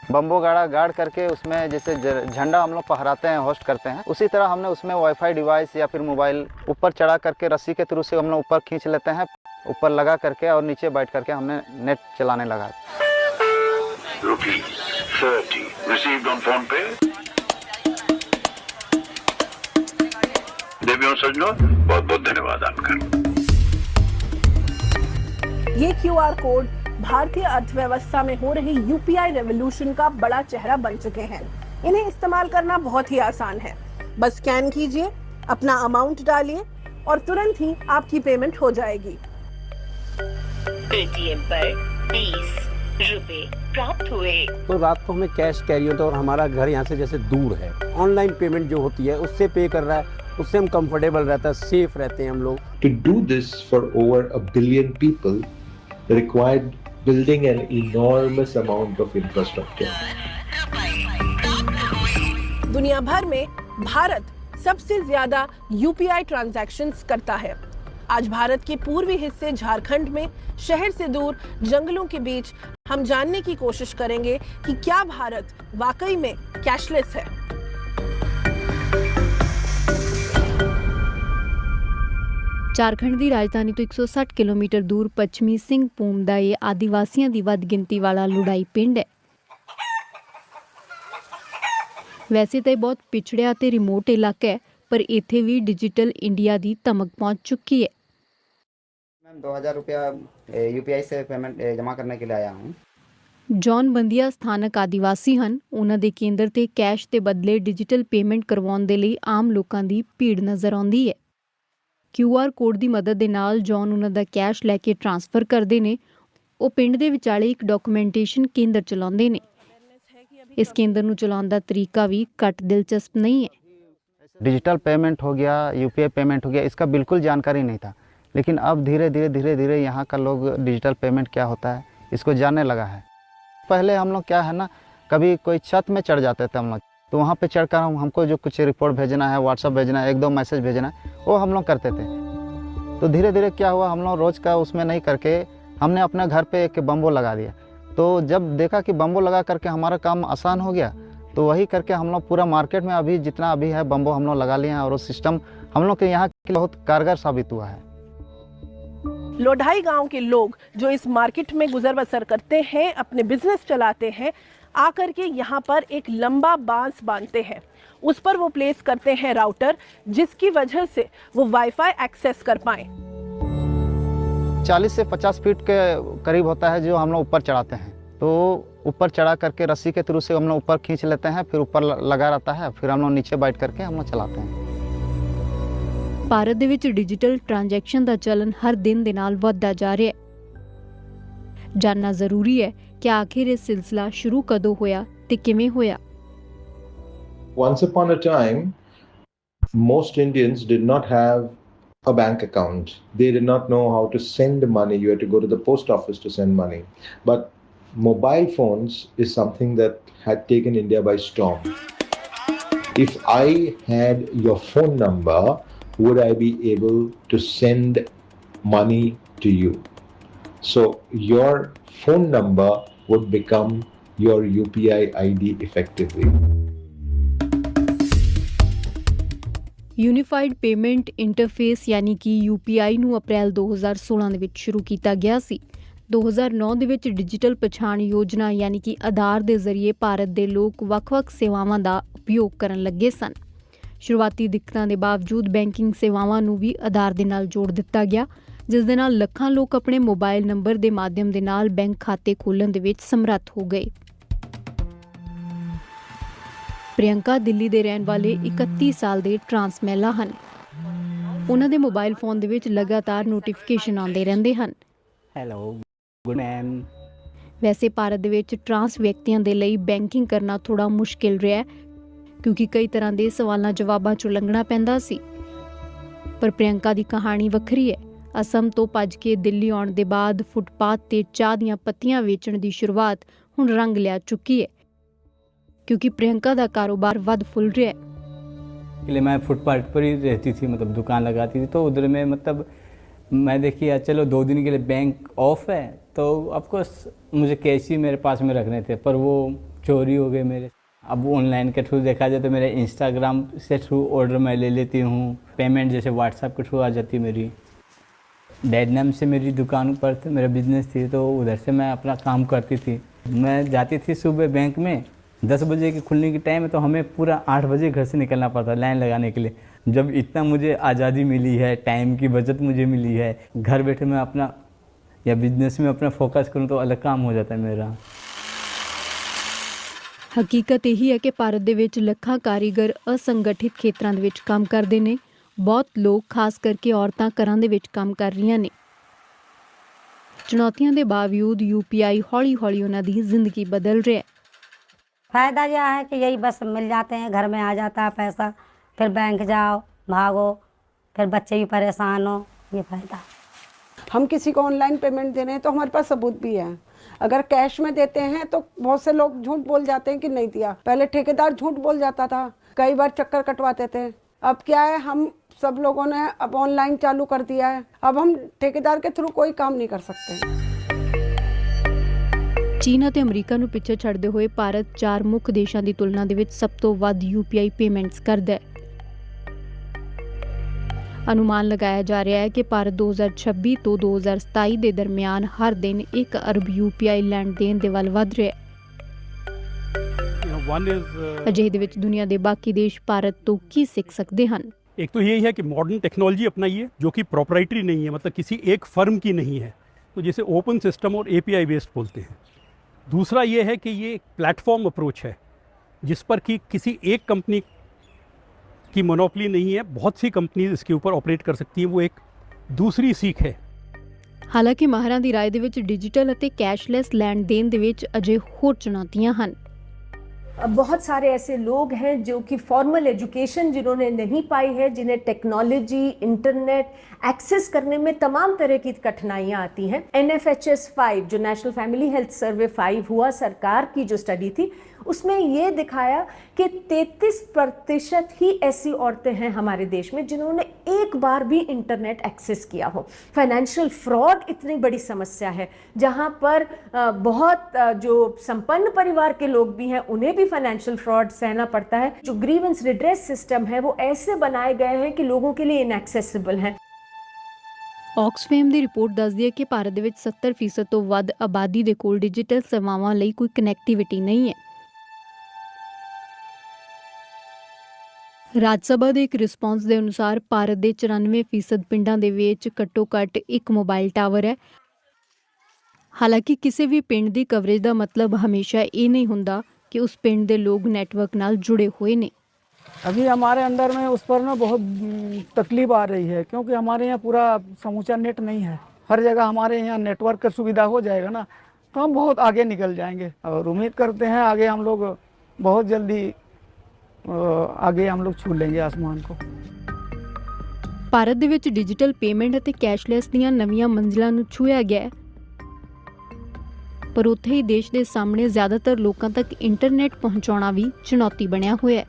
Bamboo गाड़ा गाड़ करके उसमें जैसे झंडा हम लोग फहराते हैं, होस्ट करते हैं, उसी तरह हमने उसमें वाईफाई डिवाइस या फिर मोबाइल ऊपर चढ़ा करके रस्सी के थ्रू से हम लोग ऊपर खींच लेते हैं, ऊपर लगा करके और नीचे बैठ करके हमने नेट चलाने लगा। ₹30 received on phone पे। देवियों सज्जनों, बहुत बहुत धन्यवाद आपका। ये क्यूआर कोड भारतीय अर्थव्यवस्था में हो रही यूपीआई रेवोल्यूशन का बड़ा चेहरा बन चुके हैं। इन्हें इस्तेमाल करना बहुत ही आसान है। बस स्कैन कीजिए, अपना अमाउंट डालिए और तुरंत ही आपकी पेमेंट हो जाएगी। पेटीएम पर 20 रुपए प्राप्त हुए। तो रात को हमें कैश कैरी होता है और हमारा घर यहाँ से जैसे दूर है, ऑनलाइन पेमेंट जो होती है उससे पे कर रहा है, उससे हम कंफर्टेबल रहता है, सेफ रहते हैं हम लोग। To do this for over a billion people required building an enormous amount of infrastructure. दुनिया भर में भारत सबसे ज्यादा यूपीआई ट्रांजैक्शंस करता है। आज भारत के पूर्वी हिस्से झारखंड में शहर से दूर जंगलों के बीच हम जानने की कोशिश करेंगे कि क्या भारत वाकई में कैशलेस है। ਝਾਰਖੰਡ ਦੀ ਰਾਜਧਾਨੀ ਤੋਂ 160 ਕਿਲੋਮੀਟਰ ਦੂਰ ਪੱਛਮੀ ਸਿੰਘਭੂਮ ਦਾ ਇਹ ਆਦੀਵਾਸੀਆਂ ਦੀ ਵੱਧ ਗਿਣਤੀ ਵਾਲਾ ਲੁੜਾਈ ਪਿੰਡ ਹੈ। ਵੈਸੇ ਤਾਂ ਇਹ ਬਹੁਤ ਪਿਛੜਿਆ ਤੇ ਰਿਮੋਟ ਇਲਾਕਾ ਹੈ, ਪਰ ਇੱਥੇ ਵੀ ਡਿਜੀਟਲ ਇੰਡੀਆ ਦੀ ਧਮਕ ਪਹੁੰਚ ਚੁੱਕੀ ਹੈ। मैम 2000 रुपया यूपीआई से पेमेंट जमा करने के लिए आया हूँ। ਜੌਨ ਬੰਦੀਆ ਸਥਾਨਕ ਆਦੀਵਾਸੀ ਹਨ। ਉਹਨਾਂ ਦੇ ਕੇਂਦਰ ਤੇ ਕੈਸ਼ ਦੇ ਬਦਲੇ ਡਿਜੀਟਲ ਪੇਮੈਂਟ ਕਰਵਾਉਣ ਦੇ ਲਈ ਆਮ ਲੋਕਾਂ ਦੀ ਭੀੜ ਨਜ਼ਰ ਆਉਂਦੀ ਹੈ। QR ਕੋਡ ਦੀ ਮਦਦ ਦੇ ਨਾਲ ਜੌਨ ਉਹਨਾਂ ਦਾ ਕੈਸ਼ ਲੈ ਕੇ ਟ੍ਰਾਂਸਫਰ ਕਰਦੇ ਨੇ। ਉਹ ਪਿੰਡ ਦੇ ਵਿਚਾਲੇ ਇੱਕ ਡਾਕੂਮੈਂਟੇਸ਼ਨ ਕੇਂਦਰ ਚਲਾਉਂਦੇ ਨੇ। इस केंद्र ਨੂੰ ਚਲਾਉਣ ਦਾ ਤਰੀਕਾ ਵੀ ਘੱਟ ਦਿਲਚਸਪ नहीं है। डिजिटल पेमेंट हो गया, यूपीआई पेमेंट हो गया, इसका बिल्कुल जानकारी नहीं था, लेकिन अब धीरे धीरे यहाँ का लोग डिजिटल पेमेंट क्या होता है इसको जानने लगा है। पहले हम लोग क्या है ना, कभी कोई छत में चढ़ जाते थे हम लोग, तो वहाँ पे चढ़कर हमको जो कुछ रिपोर्ट भेजना है, व्हाट्सअप भेजना है, 1-2 मैसेज भेजना है, वो हम लोग करते थे। तो धीरे धीरे क्या हुआ, हम लोग रोज़ का उसमें नहीं करके हमने अपने घर पे एक बम्बो लगा दिया। तो जब देखा कि बम्बो लगा करके हमारा काम आसान हो गया, तो वही करके हम लोग पूरा मार्केट में अभी जितना अभी है बम्बो हम लोग लगा लिए हैं, और वो सिस्टम हम लोग के यहाँ के बहुत कारगर साबित हुआ है। लोढ़ाई गांव के लोग जो इस मार्केट में गुजर बसर करते हैं, अपने बिजनेस चलाते हैं, आकर के यहाँ पर एक लंबा बांस बांधते हैं। उस पर वो प्लेस करते हैं राउटर, जिसकी वजह से वो वाईफाई एक्सेस कर पाएं। 40 से 50 फीट के करीब होता है जो हम लोग ऊपर चढ़ाते हैं। तो ऊपर चढ़ा करके रस्सी के थ्रू से हम लोग ऊपर खींच लेते हैं, फिर ऊपर लगा रहता है, फिर हम लोग नीचे बैठ करके हम लोग चलाते हैं। ਭਾਰਤ ਦੇ ਵਿੱਚ ਡਿਜੀਟਲ ਟ੍ਰਾਂਜੈਕਸ਼ਨ ਦਾ ਚਲਨ ਹਰ ਦਿਨ ਦੇ ਨਾਲ ਵੱਧਦਾ ਜਾ ਰਿਹਾ ਹੈ। ਜਾਨਣਾ ਜ਼ਰੂਰੀ ਹੈ ਕਿ ਆਖਿਰ ਇਹ ਸਿਲਸਿਲਾ ਸ਼ੁਰੂ ਕਦੋਂ ਹੋਇਆ ਤੇ ਕਿਵੇਂ ਹੋਇਆ। Once upon a time, most Indians did not have a bank account. They did not know how to send money. You had to go to the post office to send money. But mobile phones is something that had taken India by storm. If I had your phone number, would I be able to send money to you? So your phone number would become your UPI ID effectively. Unified payment interface ਯਾਨੀ ਕਿ UPI ਨੂੰ ਅਪ੍ਰੈਲ 2016 ਦੇ ਵਿੱਚ ਸ਼ੁਰੂ ਕੀਤਾ ਗਿਆ ਸੀ। 2009 ਦੇ ਵਿੱਚ ਡਿਜੀਟਲ ਪਛਾਣ ਯੋਜਨਾ ਯਾਨੀ ਕਿ ਆਧਾਰ ਦੇ ਜ਼ਰੀਏ ਭਾਰਤ ਦੇ ਲੋਕ ਵੱਖ-ਵੱਖ ਸੇਵਾਵਾਂ ਦਾ ਉਪਯੋਗ ਕਰਨ ਲੱਗੇ ਸਨ। ਸ਼ੁਰੂਆਤੀ ਦਿੱਕਤਾਂ ਦੇ ਬਾਵਜੂਦ ਬੈਂਕਿੰਗ ਸੇਵਾਵਾਂ ਨੂੰ ਵੀ ਆਧਾਰ ਦੇ ਨਾਲ ਜੋੜ ਦਿੱਤਾ ਗਿਆ, ਜਿਸ ਦੇ ਨਾਲ ਲੱਖਾਂ ਲੋਕ ਆਪਣੇ ਮੋਬਾਈਲ ਨੰਬਰ ਦੇ ਮਾਧਿਅਮ ਦੇ ਨਾਲ ਬੈਂਕ ਖਾਤੇ ਖੋਲ੍ਹਣ ਦੇ ਵਿੱਚ ਸਮਰੱਥ ਹੋ ਗਏ। ਪ੍ਰਿਯੰਕਾ ਦਿੱਲੀ ਦੇ ਰਹਿਣ ਵਾਲੇ 31 ਸਾਲ ਦੇ ਟਰਾਂਸ ਮਹਿਲਾ ਹਨ। ਉਹਨਾਂ ਦੇ ਮੋਬਾਈਲ ਫੋਨ ਦੇ ਵਿੱਚ ਲਗਾਤਾਰ ਨੋਟੀਫਿਕੇਸ਼ਨ ਆਉਂਦੇ ਰਹਿੰਦੇ ਹਨ। Hello, good ma'am. ਵੈਸੇ ਭਾਰਤ ਦੇ ਵਿੱਚ ਟਰਾਂਸ ਵਿਅਕਤੀਆਂ ਦੇ ਲਈ ਬੈਂਕਿੰਗ ਕਰਨਾ ਥੋੜਾ ਮੁਸ਼ਕਿਲ ਰਿਹਾ, ਕਿਉਂਕਿ ਕਈ ਤਰ੍ਹਾਂ ਦੇ ਸਵਾਲਾਂ ਜਵਾਬਾਂ ਚੋਂ ਲੰਘਣਾ ਪੈਂਦਾ ਸੀ। ਪਰ ਪ੍ਰਿਯੰਕਾ ਦੀ ਕਹਾਣੀ ਵੱਖਰੀ ਹੈ। ਅਸਮ ਤੋਂ ਭੱਜ ਕੇ ਦਿੱਲੀ ਆਉਣ ਦੇ ਬਾਅਦ ਫੁੱਟਪਾਥ ਤੇ ਚਾਹ ਦੀਆਂ ਪੱਤੀਆਂ ਵੇਚਣ ਦੀ ਸ਼ੁਰੂਆਤ ਹੁਣ ਰੰਗ ਲਿਆ ਚੁੱਕੀ ਹੈ, क्योंकि प्रियंका का कारोबार वध फुल रहा है। पहले मैं फुटपाथ पर ही रहती थी, मतलब दुकान लगाती थी, तो उधर में मतलब मैं देखी यार चलो 2 दिन के लिए बैंक ऑफ है, तो ऑफकोर्स मुझे कैश ही मेरे पास में रखने थे, पर वो चोरी हो गए मेरे। अब ऑनलाइन के थ्रू देखा जाए तो मेरे इंस्टाग्राम से थ्रू ऑर्डर मैं ले लेती हूँ, पेमेंट जैसे व्हाट्सएप के थ्रू आ जाती है मेरी। डैड नाम से मेरी दुकान पर मेरा बिजनेस थी, तो उधर से मैं अपना काम करती थी। मैं जाती थी सुबह बैंक में, 10 बजे की खुलने की टाइम है, तो हमें पूरा 8 बजे घर से निकलना पड़ता लाइन लगाने के लिए। जब इतना मुझे आज़ादी मिली है, टाइम की बचत मुझे मिली है, घर बैठे मैं अपना या बिजनेस में अपना फोकस करूँ तो अलग काम हो जाता है मेरा। ਹਕੀਕਤ ਇਹੀ ਹੈ ਕਿ ਭਾਰਤ ਦੇ ਵਿੱਚ ਲੱਖਾਂ ਕਾਰੀਗਰ ਅਸੰਗਠਿਤ ਖੇਤਰਾਂ ਦੇ ਵਿੱਚ ਕੰਮ ਕਰਦੇ ਨੇ। ਬਹੁਤ ਲੋਕ ਖਾਸ ਕਰਕੇ ਔਰਤਾਂ ਘਰਾਂ ਦੇ ਵਿੱਚ ਕੰਮ ਕਰ ਰਹੀਆਂ ਨੇ। ਚੁਣੌਤੀਆਂ ਦੇ ਬਾਵਜੂਦ UPI ਹੌਲੀ-ਹੌਲੀ ਉਹਨਾਂ ਦੀ ਜ਼ਿੰਦਗੀ ਬਦਲ ਰਿਹਾ ਹੈ। फायदा यह है कि यही बस मिल जाते हैं, घर में आ जाता है पैसा, फिर बैंक जाओ भागो, फिर बच्चे भी परेशान हो, ये फ़ायदा। हम किसी को ऑनलाइन पेमेंट दे रहे हैं तो हमारे पास सबूत भी है। अगर कैश में देते हैं तो बहुत से लोग झूठ बोल जाते हैं कि नहीं दिया। पहले ठेकेदार झूठ बोल जाता था, कई बार चक्कर कटवाते थे। अब क्या है, हम सब लोगों ने अब ऑनलाइन चालू कर दिया है। अब हम ठेकेदार के थ्रू कोई काम नहीं कर सकते। ਚੀਨ ਅਤੇ ਅਮਰੀਕਾ ਨੂੰ ਪਿੱਛੇ ਛੱਡਦੇ ਹੋਏ ਭਾਰਤ 4 ਮੁੱਖ ਦੇਸ਼ਾਂ ਦੀ ਤੁਲਨਾ ਦੇ ਵਿੱਚ ਸਭ ਤੋਂ ਵੱਧ UPI ਪੇਮੈਂਟਸ ਕਰਦਾ ਹੈ। ਅਨੁਮਾਨ ਲਗਾਇਆ ਜਾ ਰਿਹਾ ਹੈ ਕਿ ਭਾਰਤ 2026 ਤੋਂ 2027 ਦੇ ਦਰਮਿਆਨ ਹਰ ਦਿਨ 1 ਅਰਬ UPI ਲੈਣ ਦੇਣ ਦੇ ਵੱਲ ਵਧ ਰਿਹਾ ਹੈ। ਅਜਿਹੇ ਦੇ ਵਿੱਚ ਦੁਨੀਆ ਦੇ ਬਾਕੀ ਦੇਸ਼ ਭਾਰਤ ਤੋਂ ਕੀ ਸਿੱਖ ਸਕਦੇ ਹਨ? एक तो यही है कि मॉडर्न टेक्नोलॉजी अपनाइए जो कि प्रॉपराइटरी नहीं है, मतलब किसी एक फर्म की नहीं है, तो जैसे ओपन सिस्टम और API बेस्ड बोलते हैं। दूसरा ये है कि ये एक प्लेटफॉर्म अप्रोच है जिस पर कि किसी एक कंपनी की मोनोपोली नहीं है, बहुत सी कंपनीज इसके ऊपर ऑपरेट कर सकती हैं। वो एक दूसरी सीख है। ਹਾਲਾਂਕਿ ਮਾਹਰਾਂ ਦੀ ਰਾਏ ਦੇ ਵਿੱਚ ਡਿਜੀਟਲ ਅਤੇ ਕੈਸ਼ਲੈਸ ਲੈਣ ਦੇਣ ਦੇ ਵਿੱਚ ਅਜੇ ਹੋਰ ਚੁਣੌਤੀਆਂ ਹਨ। बहुत सारे ऐसे लोग हैं जो कि फॉर्मल एजुकेशन जिन्होंने नहीं पाई है, जिन्हें टेक्नोलॉजी इंटरनेट एक्सेस करने में तमाम तरह की कठिनाइयां आती हैं। NFHS 5 जो नेशनल फैमिली हेल्थ सर्वे 5 हुआ, सरकार की जो स्टडी थी, उसमें ये दिखाया कि 33% ही ऐसी औरतें हैं हमारे देश में जिन्होंने एक बार भी इंटरनेट एक्सेस किया हो। फाइनेंशियल फ्रॉड इतनी बड़ी समस्या है जहां पर बहुत जो संपन्न परिवार के लोग भी हैं उन्हें भी फाइनेंशियल फ्रॉड सहना पड़ता है। जो ग्रीवेंस रिड्रेस सिस्टम है वो ऐसे बनाए गए हैं कि लोगों के लिए इनएक्सेसिबल हैं। ਆਕਸਫੈਮ ਦੀ ਰਿਪੋਰਟ ਦੱਸਦੀ ਹੈ ਕਿ ਭਾਰਤ ਦੇ ਵਿੱਚ 70% ਤੋਂ ਵੱਧ ਆਬਾਦੀ ਦੇ ਕੋਲ ਡਿਜੀਟਲ ਸੇਵਾਵਾਂ ਲਈ ਕੋਈ ਕਨੈਕਟੀਵਿਟੀ ਨਹੀਂ ਹੈ। ਰਾਜ ਸਭਾ ਦੇ ਇੱਕ ਰਿਸਪੌਂਸ ਦੇ ਅਨੁਸਾਰ ਭਾਰਤ ਦੇ 94% ਪਿੰਡਾਂ ਦੇ ਵਿੱਚ ਘੱਟੋ-ਘੱਟ ਇੱਕ ਮੋਬਾਈਲ ਟਾਵਰ ਹੈ। ਹਾਲਾਂਕਿ ਕਿਸੇ ਵੀ ਪਿੰਡ ਦੀ ਕਵਰੇਜ ਦਾ ਮਤਲਬ ਹਮੇਸ਼ਾ ਇਹ ਨਹੀਂ ਹੁੰਦਾ ਕਿ ਉਸ ਪਿੰਡ ਦੇ ਲੋਕ ਨੈਟਵਰਕ ਨਾਲ जुड़े हुए ਨੇ। अभी हमारे अंदर में उस पर ना बहुत तकलीफ आ रही है, क्योंकि हमारे यहाँ पूरा समूचा नेट नहीं है। हर जगह हमारे यहाँ नेटवर्क की सुविधा हो जाएगा ना तो हम बहुत आगे निकल जाएंगे, और उम्मीद करते हैं आगे हम लोग बहुत जल्दी आगे हम लोग छू लेंगे आसमान को। ਭਾਰਤ ਦੇ ਵਿੱਚ ਡਿਜੀਟਲ ਪੇਮੈਂਟ ਅਤੇ ਕੈਸ਼ਲੈਸ ਦੀਆਂ ਨਵੀਆਂ ਮੰਜ਼ਿਲਾਂ ਨੂੰ ਛੂਹਿਆ ਗਿਆ ਹੈ, ਪਰ ਉੱਥੇ ਹੀ ਦੇਸ਼ ਦੇ ਸਾਹਮਣੇ ਜ਼ਿਆਦਾਤਰ ਲੋਕਾਂ ਤੱਕ ਇੰਟਰਨੈਟ ਪਹੁੰਚਾਉਣਾ ਵੀ ਚੁਣੌਤੀ ਬਣਿਆ ਹੋਇਆ ਹੈ।